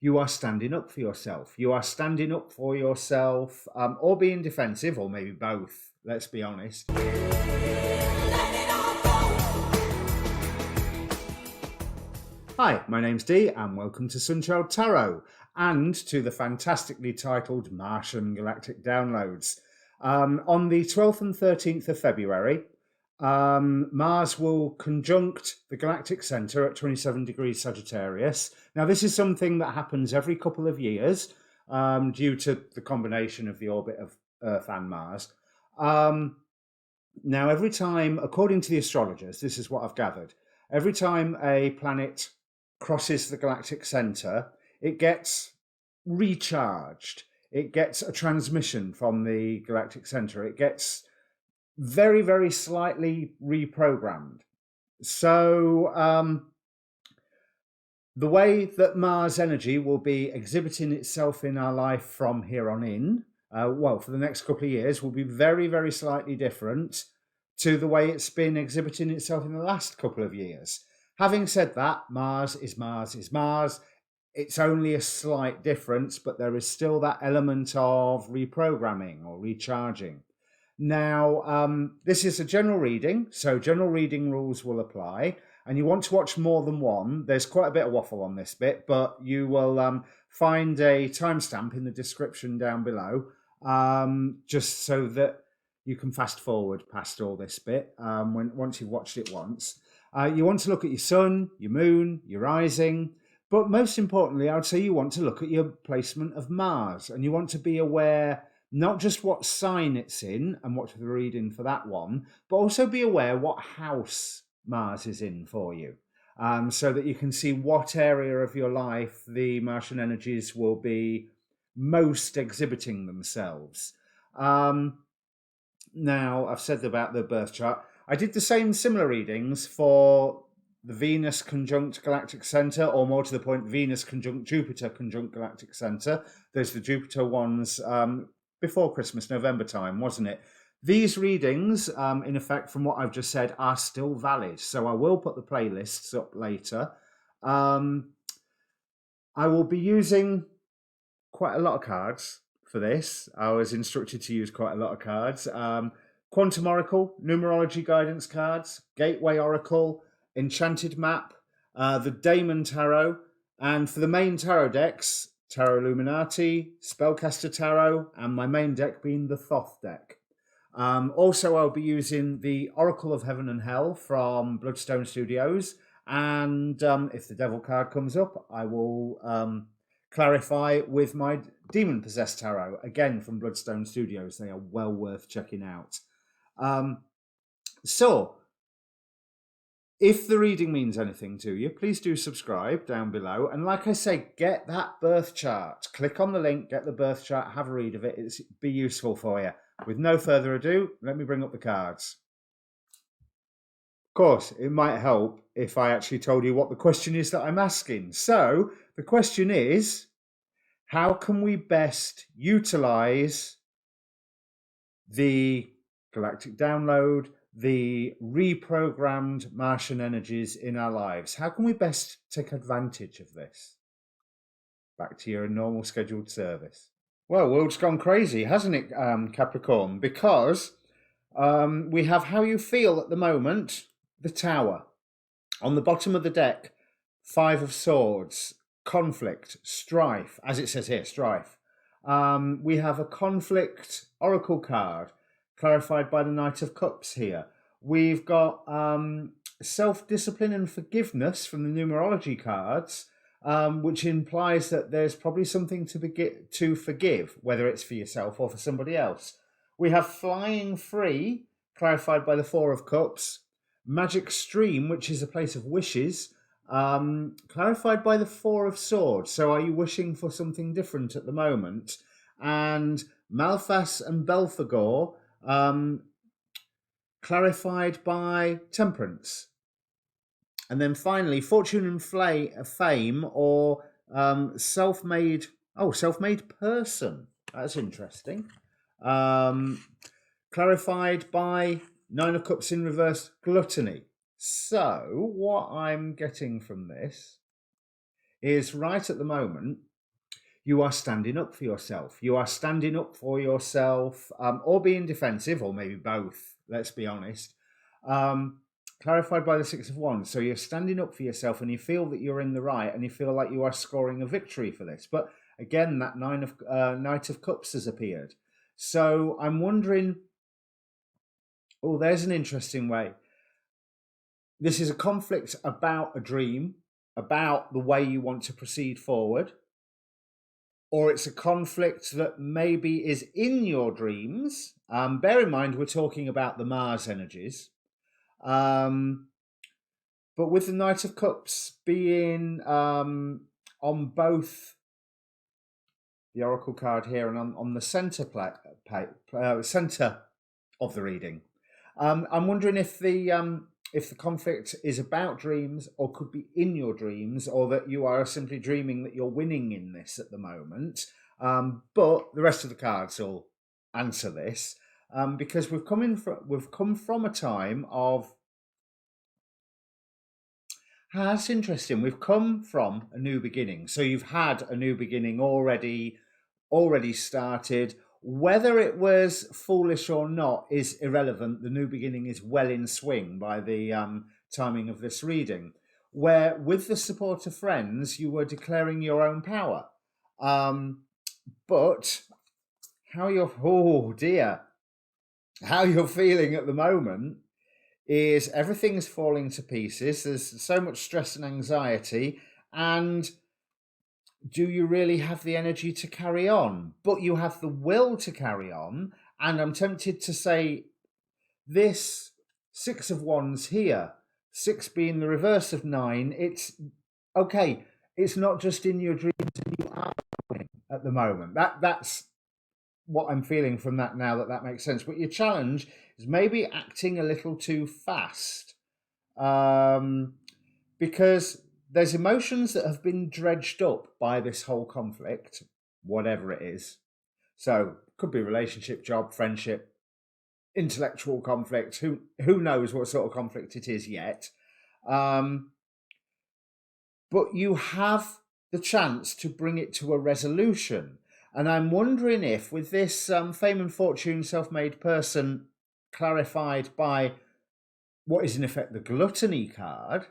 you are standing up for yourself. You are standing up for yourself, or being defensive, or maybe both, let's be honest. Hi, my name's Dee, and welcome to Untitled Tarot, and to the fantastically titled Martian Galactic downloads. On the 12th and 13th of February, Mars will conjunct the Galactic Center at 27 degrees Sagittarius. Now, this is something that happens every couple of years due to the combination of the orbit of Earth and Mars. Now, every time, according to the astrologers, this is what I've gathered, every time a planet crosses the galactic center, it gets recharged. It gets a transmission from the galactic center. It gets very, very slightly reprogrammed. So the way that Mars energy will be exhibiting itself in our life from here on in, for the next couple of years, will be very, very slightly different to the way it's been exhibiting itself in the last couple of years. Having said that, Mars is Mars is Mars. It's only a slight difference, but there is still that element of reprogramming or recharging. Now, this is a general reading, so general reading rules will apply, and you want to watch more than one. There's quite a bit of waffle on this bit, but you will find a timestamp in the description down below, just so that you can fast forward past all this bit once you've watched it once. You want to look at your sun, your moon, your rising, but most importantly, I would say you want to look at your placement of Mars, and you want to be aware not just what sign it's in and what the reading for that one, but also be aware what house Mars is in for you, so that you can see what area of your life the Martian energies will be most exhibiting themselves. Now, I've said about the birth chart. I did the similar readings for the Venus conjunct Galactic Center, or more to the point, Venus conjunct Jupiter conjunct Galactic Center. There's the Jupiter ones before Christmas, November time, wasn't it? These readings, in effect, from what I've just said, are still valid. So I will put the playlists up later. I will be using quite a lot of cards for this. I was instructed to use quite a lot of cards. Quantum Oracle, Numerology Guidance cards, Gateway Oracle, Enchanted Map, the Daemon Tarot, and for the main tarot decks, Tarot Illuminati, Spellcaster Tarot, and my main deck being the Thoth deck. Also, I'll be using the Oracle of Heaven and Hell from Bloodstone Studios, and if the Devil card comes up, I will clarify with my Demon Possessed Tarot, again from Bloodstone Studios. They are well worth checking out. So, if the reading means anything to you, please do subscribe down below. And like I say, get that birth chart. Click on the link, get the birth chart, have a read of it. It'll be useful for you. With no further ado, let me bring up the cards. Of course, it might help if I actually told you what the question is that I'm asking. So, the question is, how can we best utilize the galactic download, the reprogrammed Martian energies in our lives? How can we best take advantage of this? Back to your normal scheduled service. Well, world's gone crazy, hasn't it, Capricorn? Because we have how you feel at the moment, the Tower. On the bottom of the deck, 5 of Swords, conflict, strife, as it says here, strife. We have a conflict oracle card, clarified by the Knight of Cups here. We've got self-discipline and forgiveness from the numerology cards, which implies that there's probably something to forgive, whether it's for yourself or for somebody else. We have flying free, clarified by the 4 of Cups. Magic stream, which is a place of wishes, clarified by the 4 of Swords. So are you wishing for something different at the moment? And Malphas and Belphegor, clarified by Temperance. And then finally, Fortune and Fame, or self-made person. That's interesting. Clarified by 9 of Cups in reverse, Gluttony. So what I'm getting from this is, right at the moment, you are standing up for yourself. You are standing up for yourself, or being defensive, or maybe both, let's be honest. Clarified by the Six of Wands. So you're standing up for yourself and you feel that you're in the right and you feel like you are scoring a victory for this. But again, that Knight of Cups has appeared. So I'm wondering, oh, there's an interesting way. This is a conflict about a dream, about the way you want to proceed forward, or it's a conflict that maybe is in your dreams. Bear in mind, we're talking about the Mars energies. But with the Knight of Cups being on both the Oracle card here and on the center center of the reading, I'm wondering if the conflict is about dreams or could be in your dreams, or that you are simply dreaming that you're winning in this at the moment. But the rest of the cards will answer this, because we've come from a time of. That's interesting. We've come from a new beginning. So you've had a new beginning already started. Whether it was foolish or not is irrelevant. The new beginning is well in swing by the timing of this reading, where with the support of friends, you were declaring your own power. But how you're feeling at the moment is everything's falling to pieces. There's so much stress and anxiety, and do you really have the energy to carry on? But you have the will to carry on, and I'm tempted to say this Six of Wands here, 6 being the reverse of 9, it's okay. It's not just in your dreams, and you are doing at the moment. That's what I'm feeling from that now, that makes sense. But your challenge is maybe acting a little too fast, because there's emotions that have been dredged up by this whole conflict, whatever it is. So could be relationship, job, friendship, intellectual conflict. Who knows what sort of conflict it is yet? But you have the chance to bring it to a resolution. And I'm wondering if, with this fame and fortune self-made person clarified by what is in effect the gluttony card,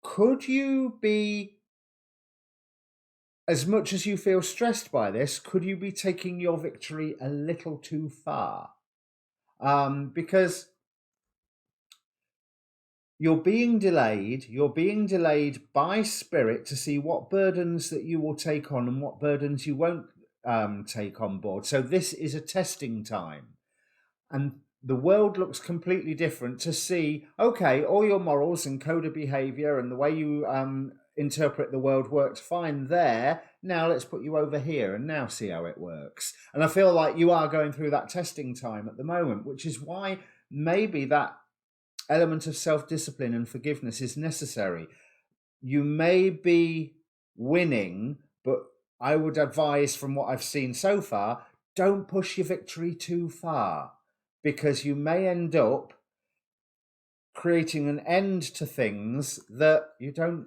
could you be, as much as you feel stressed by this, could you be taking your victory a little too far? Because you're being delayed by spirit to see what burdens that you will take on and what burdens you won't take on board. So this is a testing time. And the world looks completely different to see, okay, all your morals and code of behavior and the way you interpret the world worked fine there. Now let's put you over here and now see how it works. And I feel like you are going through that testing time at the moment, which is why maybe that element of self-discipline and forgiveness is necessary. You may be winning, but I would advise, from what I've seen so far, don't push your victory too far, because you may end up creating an end to things that you don't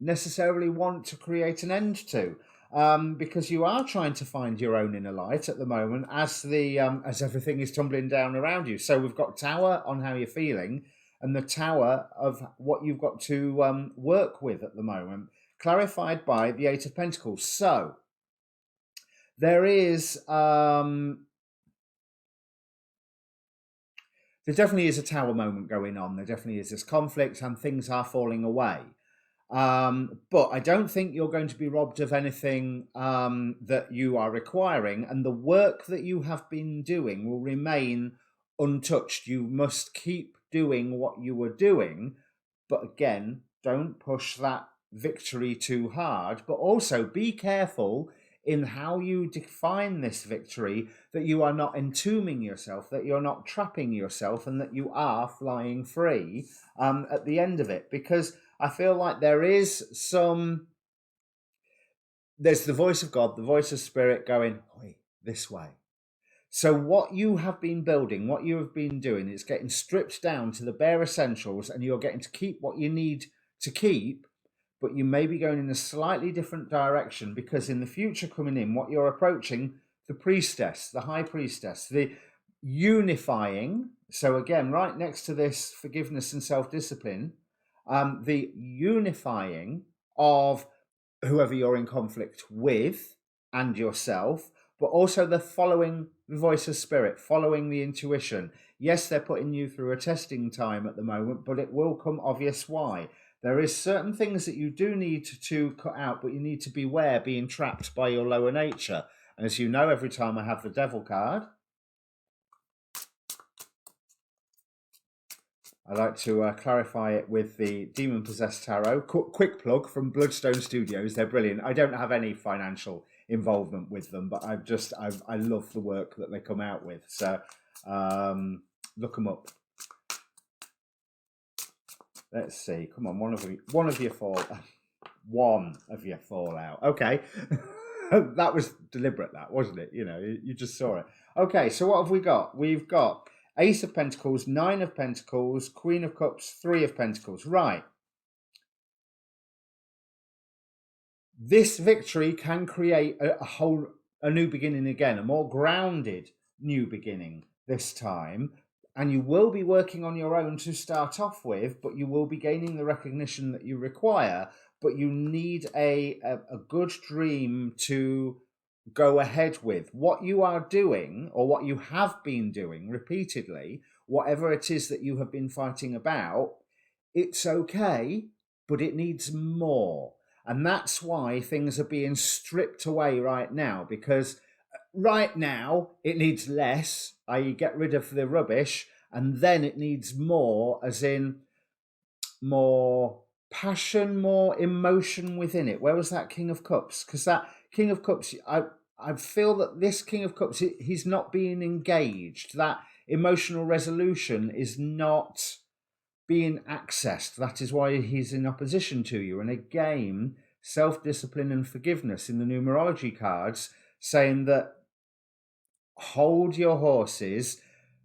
necessarily want to create an end to, because you are trying to find your own inner light at the moment as everything is tumbling down around you. So we've got Tower on how you're feeling, and the Tower of what you've got to work with at the moment, clarified by the Eight of Pentacles. So there definitely is a Tower moment going on. There definitely is this conflict and things are falling away. But I don't think you're going to be robbed of anything that you are requiring, and the work that you have been doing will remain untouched. You must keep doing what you were doing, but again, don't push that victory too hard, but also be careful in how you define this victory, that you are not entombing yourself, that you're not trapping yourself, and that you are flying free at the end of it, because I feel like there's the voice of God, the voice of spirit going, oi, this way. So what you have been building, what you have been doing, is getting stripped down to the bare essentials, and you're getting to keep what you need to keep, but you may be going in a slightly different direction, because in the future coming in, what you're approaching, the priestess, the high priestess, the unifying. So again, right next to this forgiveness and self-discipline, the unifying of whoever you're in conflict with and yourself, but also the following the voice of spirit, following the intuition. Yes, they're putting you through a testing time at the moment, but it will come obvious why. There is certain things that you do need to cut out, but you need to beware being trapped by your lower nature. And as you know, every time I have the devil card, I like to clarify it with the Demon Possessed Tarot. Quick plug from Bloodstone Studios. They're brilliant. I don't have any financial involvement with them, but I love the work that they come out with. So look them up. Let's see. Come on, one of you fall out. Okay. That was deliberate, that, wasn't it? You know, you just saw it. Okay, so what have we got? We've got Ace of Pentacles, Nine of Pentacles, Queen of Cups, Three of Pentacles. Right. This victory can create a new beginning again, a more grounded new beginning this time. And you will be working on your own to start off with, but you will be gaining the recognition that you require. But you need a good dream to go ahead with. What you are doing, or what you have been doing repeatedly, whatever it is that you have been fighting about, it's okay, but it needs more. And that's why things are being stripped away right now, because right now it needs less, i.e. get rid of the rubbish, and then it needs more, as in more passion, more emotion within it. Where was that King of Cups? Because that King of Cups, I feel that this King of Cups, he's not being engaged. That emotional resolution is not being accessed. That is why he's in opposition to you. And again, self-discipline and forgiveness in the numerology cards, saying that hold your horses,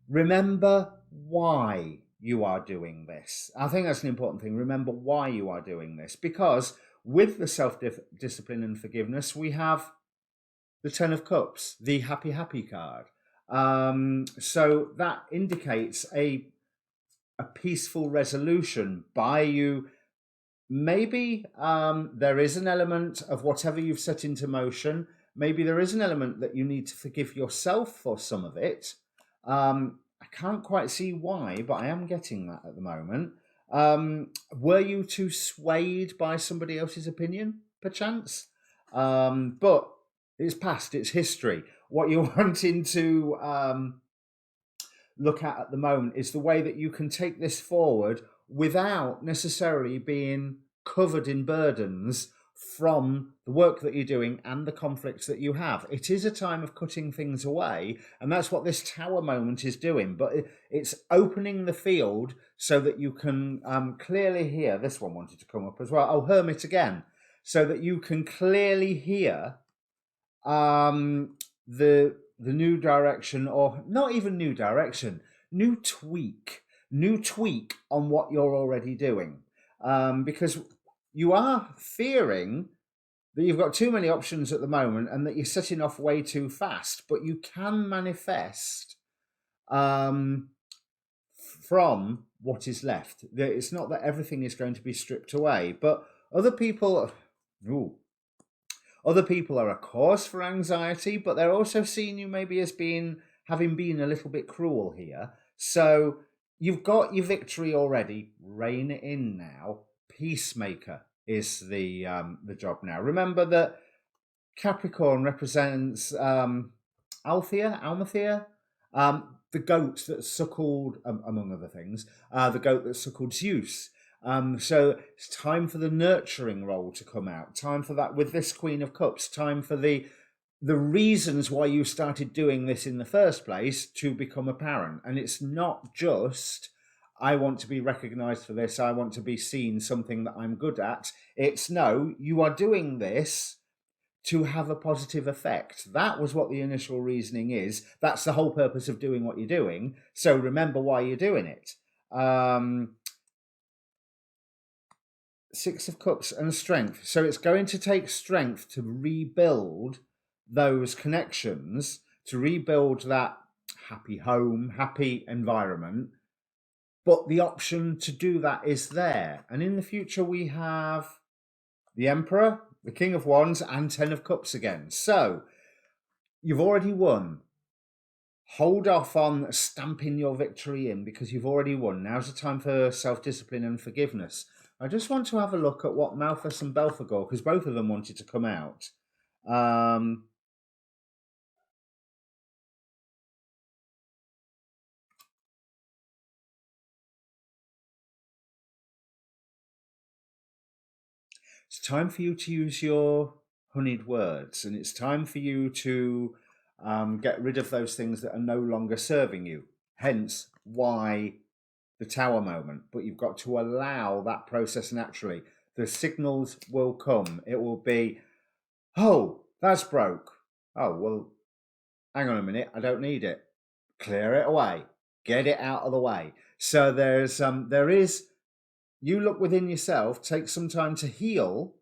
remember why you are doing this. I think that's an important thing. Remember why you are doing this, because with the self-discipline and forgiveness, we have the Ten of Cups, the happy card. So that indicates a peaceful resolution by you. Maybe there is an element of whatever you've set into motion. Maybe there is an element that you need to forgive yourself for some of it. I can't quite see why, but I am getting that at the moment. Were you too swayed by somebody else's opinion, perchance? But it's past, it's history. What you're wanting to look at the moment is the way that you can take this forward without necessarily being covered in burdens from the work that you're doing and the conflicts that you have. It is a time of cutting things away, and that's what this tower moment is doing, but it's opening the field so that you can clearly hear. This one wanted to come up as well. Oh, Hermit again. So that you can clearly hear the new direction, or not even new direction, new tweak on what you're already doing, because you are fearing that you've got too many options at the moment and that you're setting off way too fast, but you can manifest from what is left. It's not that everything is going to be stripped away, but other people are a cause for anxiety, but they're also seeing you maybe as having been a little bit cruel here. So you've got your victory already. Rein it in now. Peacemaker is the job now. Remember that Capricorn represents Althea, the goat that suckled, among other things, the goat that suckled Zeus. So it's time for the nurturing role to come out. Time for that with this Queen of Cups. Time for the reasons why you started doing this in the first place to become apparent. And it's not just, I want to be recognized for this, I want to be seen something that I'm good at. It's no, you are doing this to have a positive effect. That was what the initial reasoning is. That's the whole purpose of doing what you're doing. So remember why you're doing it. Six of Cups and strength. So it's going to take strength to rebuild those connections, to rebuild that happy home, happy environment. But the option to do that is there. And in the future, we have the Emperor, the King of Wands, and Ten of Cups again. So you've already won. Hold off on stamping your victory in because you've already won. Now's the time for self-discipline and forgiveness. I just want to have a look at what Malthus and Belphegor, because both of them wanted to come out. It's time for you to use your honeyed words, and it's time for you to get rid of those things that are no longer serving you. Hence, why the tower moment. But you've got to allow that process naturally. The signals will come. It will be, oh, that's broke. Oh, well, hang on a minute. I don't need it. Clear it away. Get it out of the way. So there is, you look within yourself, take some time to heal,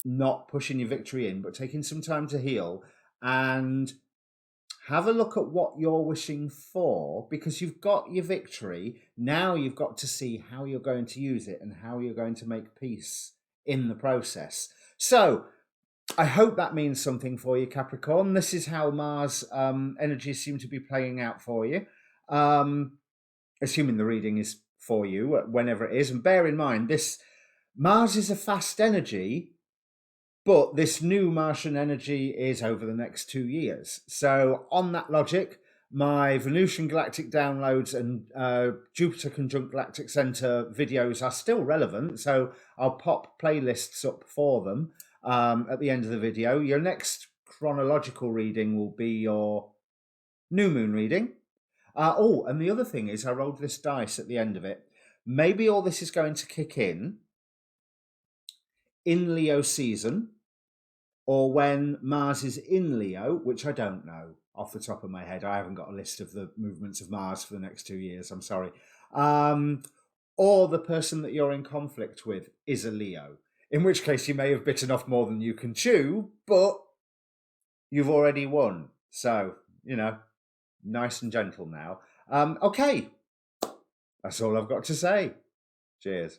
not pushing your victory in, but taking some time to heal and have a look at what you're wishing for, because you've got your victory. Now you've got to see how you're going to use it and how you're going to make peace in the process. So I hope that means something for you, Capricorn. This is how Mars energies seem to be playing out for you. Assuming the reading is for you, whenever it is. And bear in mind, this Mars is a fast energy, but this new Martian energy is over the next 2 years. So on that logic, my Venusian Galactic downloads and Jupiter Conjunct Galactic Center videos are still relevant. So I'll pop playlists up for them at the end of the video. Your next chronological reading will be your new moon reading. And the other thing is I rolled this dice at the end of it. Maybe all this is going to kick in Leo season, or when Mars is in Leo, which I don't know off the top of my head. I haven't got a list of the movements of Mars for the next 2 years. I'm sorry. Or the person that you're in conflict with is a Leo, in which case you may have bitten off more than you can chew, but you've already won. So, nice and gentle now. Okay. That's all I've got to say. Cheers.